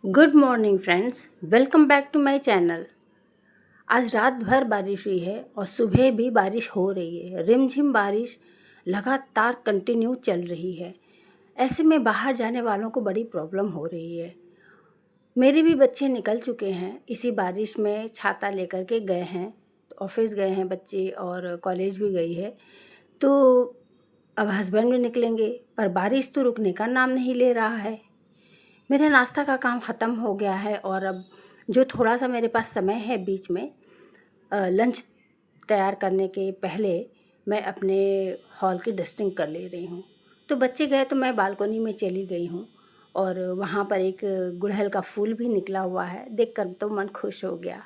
Good morning friends, welcome back to my channel. आज रात भर बारिश हुई है और सुबह भी बारिश हो रही है। रिमझिम बारिश लगातार कंटिन्यू चल रही है। ऐसे में बाहर जाने वालों को बड़ी प्रॉब्लम हो रही है। मेरे भी बच्चे निकल चुके हैं, इसी बारिश में छाता लेकर के गए हैं। ऑफिस गए हैं बच्चे और कॉलेज भी गई है। तो अब हस्बैंड भी निकलेंगे, पर बारिश तो रुकने का नाम नहीं ले रहा है। मेरे नाश्ता का काम ख़त्म हो गया है और अब जो थोड़ा सा मेरे पास समय है बीच में लंच तैयार करने के पहले मैं अपने हॉल की डस्टिंग कर ले रही हूँ। तो बच्चे गए तो मैं बालकोनी में चली गई हूँ और वहाँ पर एक गुड़हल का फूल भी निकला हुआ है, देखकर तो मन खुश हो गया।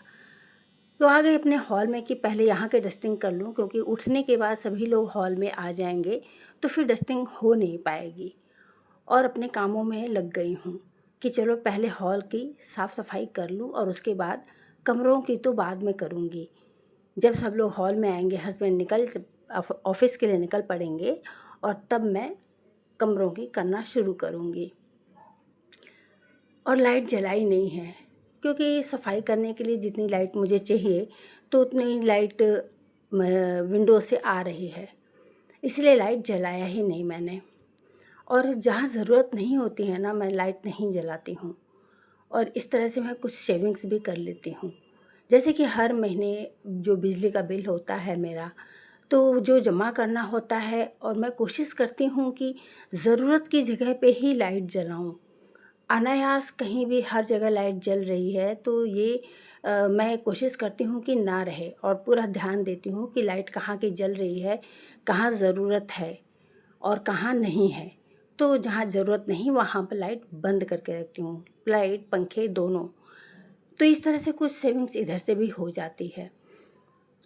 तो आ गई अपने हॉल में कि पहले यहाँ के डस्टिंग कर लूँ, क्योंकि उठने के बाद सभी लोग हॉल में आ जाएंगे तो फिर डस्टिंग हो नहीं पाएगी। और अपने कामों में लग गई हूँ कि चलो पहले हॉल की साफ़ सफाई कर लूँ और उसके बाद कमरों की तो बाद में करूँगी। जब सब लोग हॉल में आएंगे, हस्बैंड निकल ऑफिस के लिए निकल पड़ेंगे और तब मैं कमरों की करना शुरू करूँगी। और लाइट जलाई नहीं है, क्योंकि सफाई करने के लिए जितनी लाइट मुझे चाहिए तो उतनी लाइट विंडो से आ रही है, इसलिए लाइट जलाया ही नहीं मैंने। और जहाँ ज़रूरत नहीं होती है ना, मैं लाइट नहीं जलाती हूँ। और इस तरह से मैं कुछ सेविंग्स भी कर लेती हूँ। जैसे कि हर महीने जो बिजली का बिल होता है मेरा, तो जो जमा करना होता है, और मैं कोशिश करती हूँ कि ज़रूरत की जगह पे ही लाइट जलाऊँ। अनायास कहीं भी हर जगह लाइट जल रही है तो ये मैं कोशिश करती हूँ कि ना रहे, और पूरा ध्यान देती हूँ कि लाइट कहाँ की जल रही है, कहाँ ज़रूरत है और कहाँ नहीं है। तो जहाँ ज़रूरत नहीं वहाँ पर लाइट बंद करके रखती हूँ, लाइट पंखे दोनों। तो इस तरह से कुछ सेविंग्स इधर से भी हो जाती है।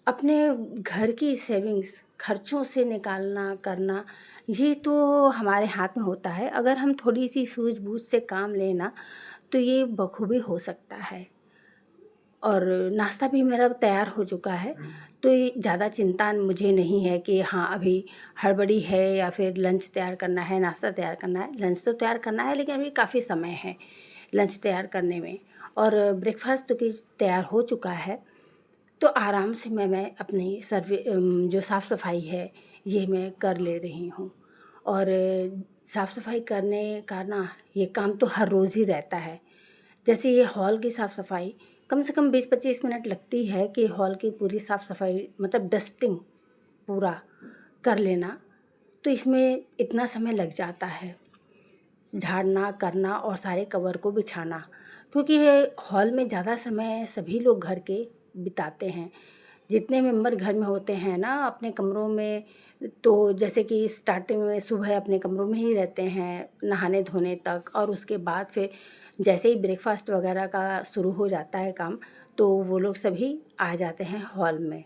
अपने घर की सेविंग्स खर्चों से निकालना करना, ये तो हमारे हाथ में होता है। अगर हम थोड़ी सी सूझबूझ से काम लेना तो ये बखूबी हो सकता है। और नाश्ता भी मेरा तैयार हो चुका है, तो ये ज़्यादा चिंता मुझे नहीं है कि हाँ अभी हड़बड़ी है या फिर लंच तैयार करना है, नाश्ता तैयार करना है। लंच तो तैयार करना है, लेकिन अभी काफ़ी समय है लंच तैयार करने में। और ब्रेकफास्ट तो कि तैयार हो चुका है। तो आराम से मैं अपनी जो साफ़ सफाई है ये मैं कर ले रही हूँ। और साफ़ सफाई करने का ना ये काम तो हर रोज़ ही रहता है। जैसे ये हॉल की साफ़ सफाई कम से कम 20-25 मिनट लगती है कि हॉल की पूरी साफ़ सफाई मतलब डस्टिंग पूरा कर लेना, तो इसमें इतना समय लग जाता है झाड़ना करना और सारे कवर को बिछाना। क्योंकि ये हॉल में ज़्यादा समय सभी लोग घर के बिताते हैं, जितने मेंबर घर में होते हैं ना अपने कमरों में। तो जैसे कि स्टार्टिंग में सुबह अपने कमरों में ही रहते हैं नहाने धोने तक, और उसके बाद फिर जैसे ही ब्रेकफास्ट वगैरह का शुरू हो जाता है काम, तो वो लोग सभी आ जाते हैं हॉल में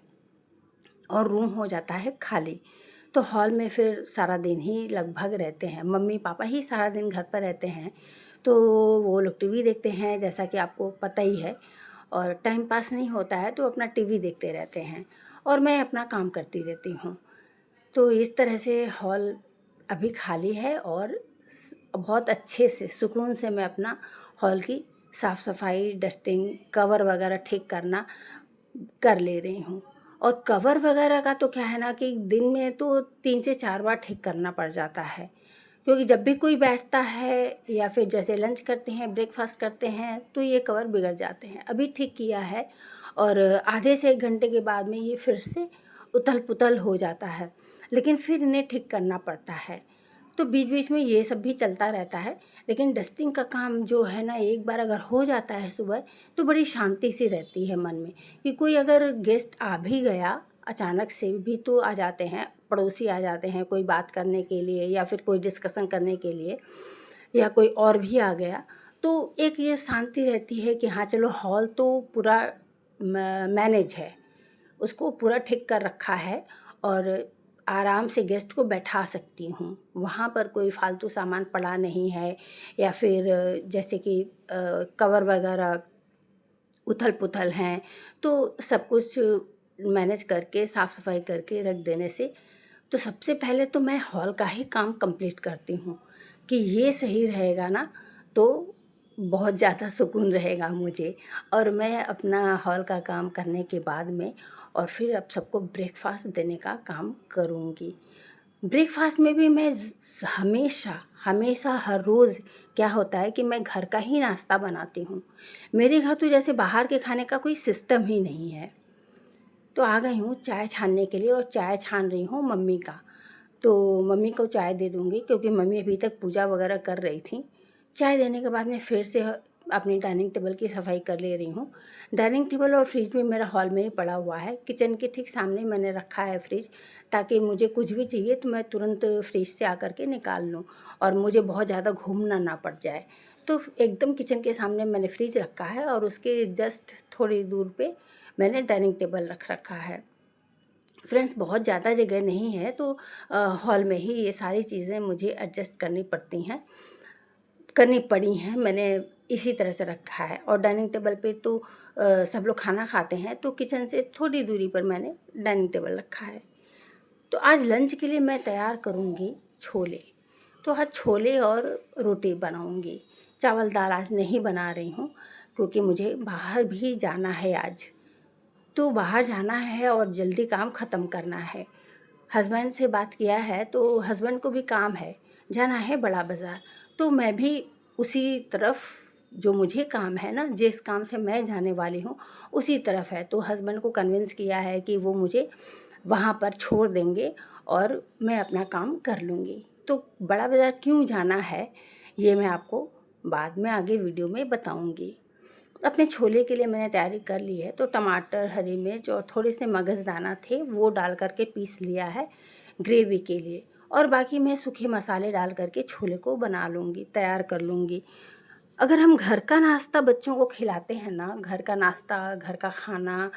और रूम हो जाता है खाली। तो हॉल में फिर सारा दिन ही लगभग रहते हैं, मम्मी पापा ही सारा दिन घर पर रहते हैं। तो वो लोग टीवी देखते हैं, जैसा कि आपको पता ही है। और टाइम पास नहीं होता है तो अपना टीवी देखते रहते हैं और मैं अपना काम करती रहती हूँ। तो इस तरह से हॉल अभी खाली है और बहुत अच्छे से सुकून से मैं अपना हॉल की साफ़ सफाई डस्टिंग कवर वगैरह ठीक करना कर ले रही हूँ। और कवर वगैरह का तो क्या है ना कि दिन में तो 3 से 4 बार ठीक करना पड़ जाता है, क्योंकि जब भी कोई बैठता है या फिर जैसे लंच करते हैं ब्रेकफास्ट करते हैं तो ये कवर बिगड़ जाते हैं। अभी ठीक किया है और आधे से 1 घंटे के बाद में ये फिर से उथल पुथल हो जाता है, लेकिन फिर इन्हें ठीक करना पड़ता है। तो बीच बीच में ये सब भी चलता रहता है। लेकिन डस्टिंग का काम जो है ना, एक बार अगर हो जाता है सुबह तो बड़ी शांति सी रहती है मन में। कि कोई अगर गेस्ट आ भी गया, अचानक से भी तो आ जाते हैं, पड़ोसी आ जाते हैं कोई बात करने के लिए या फिर कोई डिस्कशन करने के लिए, या कोई और भी आ गया, तो एक ये शांति रहती है कि हाँ चलो हॉल तो पूरा मैनेज है, उसको पूरा ठीक कर रखा है और आराम से गेस्ट को बैठा सकती हूँ। वहाँ पर कोई फालतू सामान पड़ा नहीं है, या फिर जैसे कि कवर वगैरह उथल-पुथल हैं, तो सब कुछ मैनेज करके साफ़ सफाई करके रख देने से तो सबसे पहले तो मैं हॉल का ही काम कंप्लीट करती हूँ कि ये सही रहेगा ना, तो बहुत ज़्यादा सुकून रहेगा मुझे। और मैं अपना हॉल का काम करने के बाद में और फिर अब सबको ब्रेकफास्ट देने का काम करूँगी। ब्रेकफास्ट में भी मैं हमेशा हमेशा हर रोज़ क्या होता है कि मैं घर का ही नाश्ता बनाती हूँ। मेरे घर तो जैसे बाहर के खाने का कोई सिस्टम ही नहीं है। तो आ गई हूँ चाय छानने के लिए और चाय छान रही हूँ मम्मी का। तो मम्मी को चाय दे दूँगी क्योंकि मम्मी अभी तक पूजा वगैरह कर रही थी। चाय देने के बाद मैं फिर से अपनी डाइनिंग टेबल की सफाई कर ले रही हूँ। डाइनिंग टेबल और फ्रिज भी मेरा हॉल में ही पड़ा हुआ है। किचन के ठीक सामने मैंने रखा है फ्रिज, ताकि मुझे कुछ भी चाहिए तो मैं तुरंत फ्रिज से आकर के निकाल लूँ और मुझे बहुत ज़्यादा घूमना ना पड़ जाए। तो एकदम किचन के सामने मैंने फ्रिज रखा है और उसके जस्ट थोड़ी दूर पे मैंने डाइनिंग टेबल रख रखा है। फ्रेंड्स, बहुत ज़्यादा जगह नहीं है तो हॉल में ही ये सारी चीज़ें मुझे एडजस्ट करनी पड़ी हैं। मैंने इसी तरह से रखा है और डाइनिंग टेबल पे तो सब लोग खाना खाते हैं, तो किचन से थोड़ी दूरी पर मैंने डाइनिंग टेबल रखा है। तो आज लंच के लिए मैं तैयार करूँगी छोले। तो आज छोले और रोटी बनाऊँगी। चावल दाल आज नहीं बना रही हूँ क्योंकि मुझे बाहर भी जाना है आज। तो बाहर जाना है और जल्दी काम ख़त्म करना है। हस्बैंड से बात किया है तो हस्बैंड को भी काम है, जाना है बड़ा बाज़ार। तो मैं भी उसी तरफ, जो मुझे काम है ना, जिस काम से मैं जाने वाली हूँ उसी तरफ है। तो हस्बैंड को कन्विंस किया है कि वो मुझे वहाँ पर छोड़ देंगे और मैं अपना काम कर लूँगी। तो बड़ा बाज़ार क्यों जाना है ये मैं आपको बाद में आगे वीडियो में बताऊँगी। अपने छोले के लिए मैंने तैयारी कर ली है। तो टमाटर, हरी मिर्च और थोड़े से मगज़दाना थे वो डाल कर के पीस लिया है ग्रेवी के लिए, और बाकी मैं सूखे मसाले डाल कर के छोले को बना लूँगी, तैयार कर लूँगी। अगर हम घर का नाश्ता बच्चों को खिलाते हैं ना, घर का नाश्ता, घर का खाना,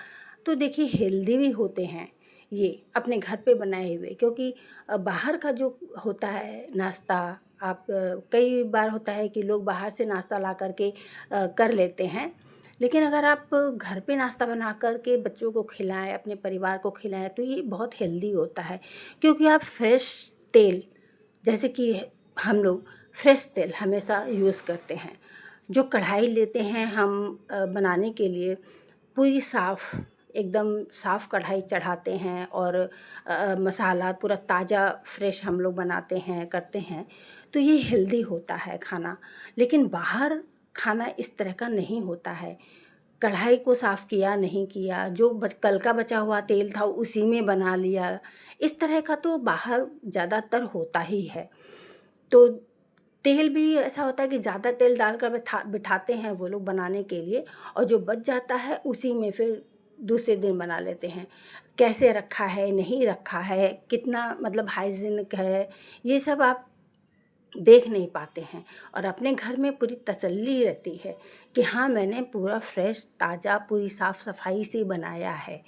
तो देखिए हेल्दी भी होते हैं ये अपने घर पे बनाए हुए। क्योंकि बाहर का जो होता है नाश्ता, आप कई बार होता है कि लोग बाहर से नाश्ता ला कर के कर लेते हैं। लेकिन अगर आप घर पे नाश्ता बना कर के बच्चों को खिलाएं, अपने परिवार को खिलाएं, तो ये बहुत हेल्दी होता है। क्योंकि आप फ्रेश तेल, जैसे कि हम लोग फ्रेश तेल हमेशा यूज़ करते हैं। जो कढ़ाई लेते हैं हम बनाने के लिए, पूरी साफ़, एकदम साफ़ कढ़ाई चढ़ाते हैं और मसाला पूरा ताज़ा फ्रेश हम लोग बनाते हैं, करते हैं। तो ये हेल्दी होता है खाना। लेकिन बाहर खाना इस तरह का नहीं होता है। कढ़ाई को साफ़ किया नहीं किया, जो कल का बचा हुआ तेल था उसी में बना लिया, इस तरह का तो बाहर ज़्यादातर होता ही है। तो तेल भी ऐसा होता है कि ज़्यादा तेल डालकर बिठाते हैं वो लोग बनाने के लिए, और जो बच जाता है उसी में फिर दूसरे दिन बना लेते हैं। कैसे रखा है, नहीं रखा है, कितना मतलब हाइजीनिक है, ये सब आप देख नहीं पाते हैं। और अपने घर में पूरी तसल्ली रहती है कि हाँ, मैंने पूरा फ्रेश, ताज़ा, पूरी साफ़ सफाई से बनाया है।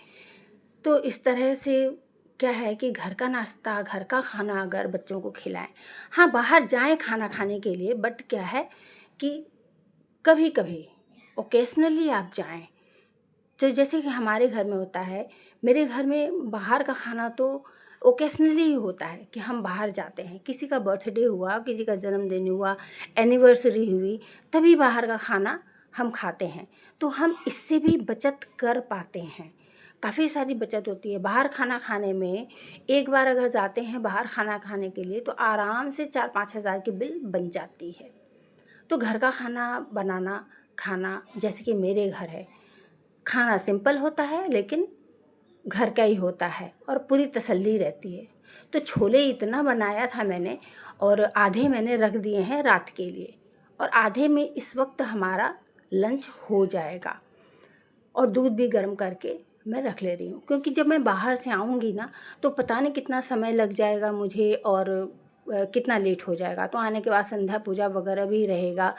तो इस तरह से क्या है कि घर का नाश्ता, घर का खाना अगर बच्चों को खिलाएं, हाँ बाहर जाएं खाना खाने के लिए, बट क्या है कि कभी कभी ओकेजनली आप जाएं। तो जैसे कि हमारे घर में होता है, मेरे घर में बाहर का खाना तो ओकेजनली ही होता है कि हम बाहर जाते हैं, किसी का बर्थडे हुआ, किसी का जन्मदिन हुआ, एनिवर्सरी हुई, तभी बाहर का खाना हम खाते हैं। तो हम इससे भी बचत कर पाते हैं, काफ़ी सारी बचत होती है बाहर खाना खाने में। एक बार अगर जाते हैं बाहर खाना खाने के लिए तो आराम से 4-5 हज़ार की बिल बन जाती है। तो घर का खाना बनाना, खाना, जैसे कि मेरे घर है, खाना सिंपल होता है लेकिन घर का ही होता है और पूरी तसल्ली रहती है। तो छोले इतना बनाया था मैंने, और आधे मैंने रख दिए हैं रात के लिए, और आधे में इस वक्त हमारा लंच हो जाएगा। और दूध भी गर्म करके मैं रख ले रही हूँ, क्योंकि जब मैं बाहर से आऊँगी ना तो पता नहीं कितना समय लग जाएगा मुझे और कितना लेट हो जाएगा। तो आने के बाद संध्या पूजा वगैरह भी रहेगा,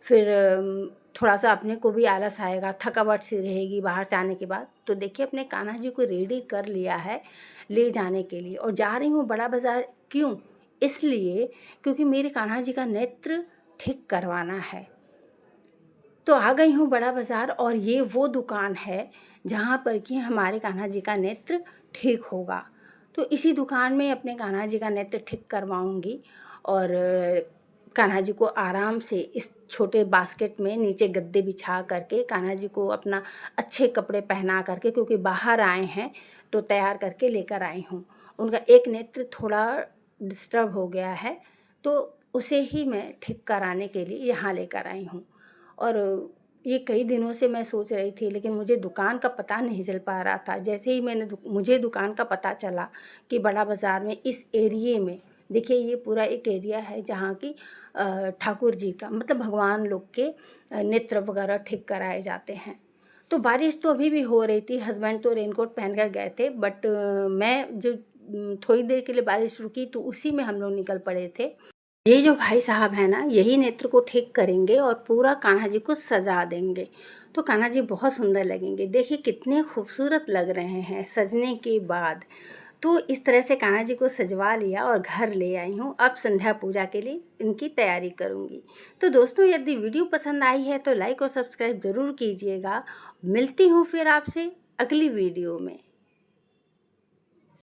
फिर थोड़ा सा अपने को भी आलस आएगा, थकावट सी रहेगी बाहर से आने के बाद। तो देखिए अपने कान्हा जी को रेडी कर लिया है ले जाने के लिए, और जा रही हूँ बड़ा बाज़ार। क्यों? इसलिए क्योंकि मेरे कान्हा जी का नेत्र ठीक करवाना है। तो आ गई हूँ बड़ा बाज़ार, और ये वो दुकान है जहाँ पर कि हमारे कान्हा जी का नेत्र ठीक होगा। तो इसी दुकान में अपने कान्हा जी का नेत्र ठीक करवाऊँगी। और कान्हा जी को आराम से इस छोटे बास्केट में नीचे गद्दे बिछा करके कान्हा जी को अपना अच्छे कपड़े पहना करके, क्योंकि बाहर आए हैं तो तैयार करके लेकर आई हूँ। उनका एक नेत्र थोड़ा डिस्टर्ब हो गया है, तो उसे ही मैं ठीक कराने के लिए यहाँ लेकर आई हूँ। और ये कई दिनों से मैं सोच रही थी, लेकिन मुझे दुकान का पता नहीं चल पा रहा था। जैसे ही मुझे दुकान का पता चला कि बड़ा बाज़ार में इस एरिए में, देखिए ये पूरा एक एरिया है जहाँ की ठाकुर जी का मतलब भगवान लोग के नेत्र वगैरह ठीक कराए जाते हैं। तो बारिश तो अभी भी हो रही थी, हस्बैंड तो रेनकोट पहन कर गए थे, बट मैं जो थोड़ी देर के लिए बारिश रुकी तो उसी में हम लोग निकल पड़े थे। ये जो भाई साहब हैं ना, यही नेत्र को ठीक करेंगे और पूरा कान्हा जी को सजा देंगे, तो कान्हा जी बहुत सुंदर लगेंगे। देखिए कितने खूबसूरत लग रहे हैं सजने के बाद। तो इस तरह से कान्हा जी को सजवा लिया और घर ले आई हूँ। अब संध्या पूजा के लिए इनकी तैयारी करूँगी। तो दोस्तों, यदि वीडियो पसंद आई है तो लाइक और सब्सक्राइब ज़रूर कीजिएगा। मिलती हूँ फिर आपसे अगली वीडियो में।